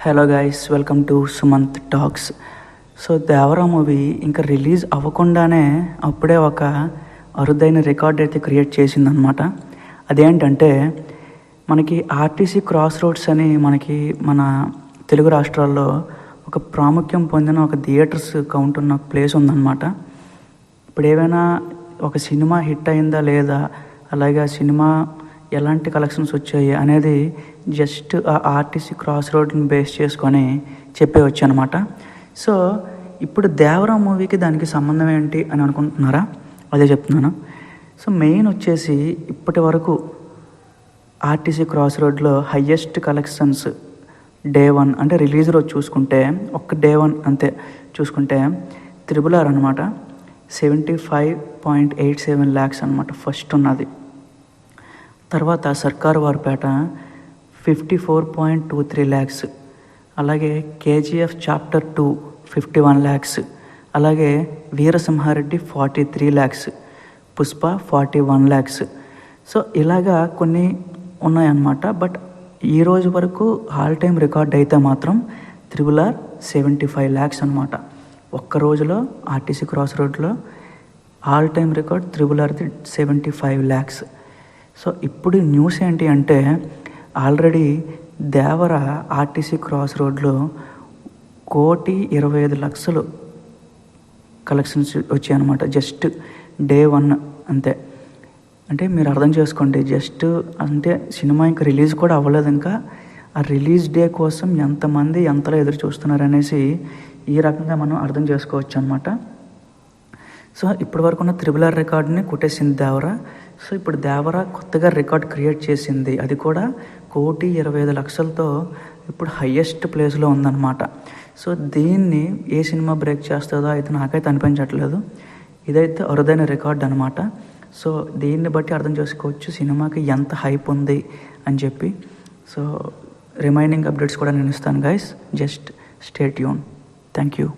Hello guys, welcome to Sumanth talks. So Devara movie ఇంకా release అవ్వకుండానే అప్పుడే ఒక అరుదైన రికార్డ్ అయితే క్రియేట్ చేసిందనమాట. అదేంటంటే మనకి ఆర్టీసీ క్రాస్ రోడ్స్ అని మన తెలుగు రాష్ట్రాల్లో ఒక ప్రాముఖ్యం పొందిన ఒక థియేటర్స్ కౌంట్ ఉన్న ప్లేస్ ఉందన్నమాట. ఇప్పుడు ఏవైనా ఒక సినిమా హిట్ అయిందా లేదా, అలాగే ఆ సినిమా ఎలాంటి కలెక్షన్స్ వచ్చాయి అనేది జస్ట్ ఆ ఆర్టీసీ క్రాస్ రోడ్ని బేస్ చేసుకొని చెప్పేవచ్చు అనమాట. సో ఇప్పుడు దేవరా మూవీకి దానికి సంబంధం ఏంటి అని అనుకుంటున్నారా? అదే చెప్తున్నాను. సో మెయిన్ వచ్చేసి ఇప్పటి వరకు ఆర్టీసీ క్రాస్ రోడ్లో హయ్యెస్ట్ కలెక్షన్స్ డే 1 అంటే రిలీజ్ రోజు చూసుకుంటే, ఒక్క డే 1 అంతే చూసుకుంటే RRR అనమాట. 75.87 lakhs అనమాట ఫస్ట్ ఉన్నది. తర్వాత సర్కారు వారిపేట 54.23 lakhs, అలాగే KGF చాప్టర్ 2 51 lakhs, అలాగే Veera Simha Reddy 43 lakhs, Pushpa 41 lakhs. So ఇలాగా కొన్ని ఉన్నాయన్నమాట. బట్ ఈ రోజు వరకు ఆల్ టైమ్ రికార్డ్ అయితే మాత్రం RRR 75 lakhs అనమాట. ఒక్క రోజులో ఆర్టీసీ క్రాస్ రోడ్లో ఆల్ టైమ్ రికార్డ్ RRRది 75 lakhs. సో ఇప్పుడు న్యూస్ ఏంటి అంటే, ఆల్రెడీ దేవర ఆర్టీసీ క్రాస్ రోడ్లో 1,25,00,000 కలెక్షన్స్ వచ్చాయి అనమాట. జస్ట్ డే 1 అంతే. అంటే మీరు అర్థం చేసుకోండి, జస్ట్ అంటే సినిమా ఇంకా రిలీజ్ కూడా అవ్వలేదు. ఇంకా ఆ రిలీజ్ డే కోసం ఎంతమంది ఎంతలో ఎదురు చూస్తున్నారు అనేసి ఈ రకంగా మనం అర్థం చేసుకోవచ్చు అనమాట. సో ఇప్పటి వరకు ఉన్న RRR రికార్డుని కొట్టేసింది దేవర. సో ఇప్పుడు దేవర కొత్తగా రికార్డ్ క్రియేట్ చేసింది, అది కూడా 1,25,00,000తో ఇప్పుడు హయ్యెస్ట్ ప్లేస్లో ఉందన్నమాట. సో దీన్ని ఏ సినిమా బ్రేక్ చేస్తుందో అయితే నాకైతే అనిపించట్లేదు. ఇదైతే అరుదైన రికార్డ్ అనమాట. సో దీన్ని బట్టి అర్థం చేసుకోవచ్చు సినిమాకి ఎంత హైప్ ఉంది అని చెప్పి. సో రిమైనింగ్ అప్డేట్స్ కూడా నేను ఇస్తాను guys, just stay tune. Thank you.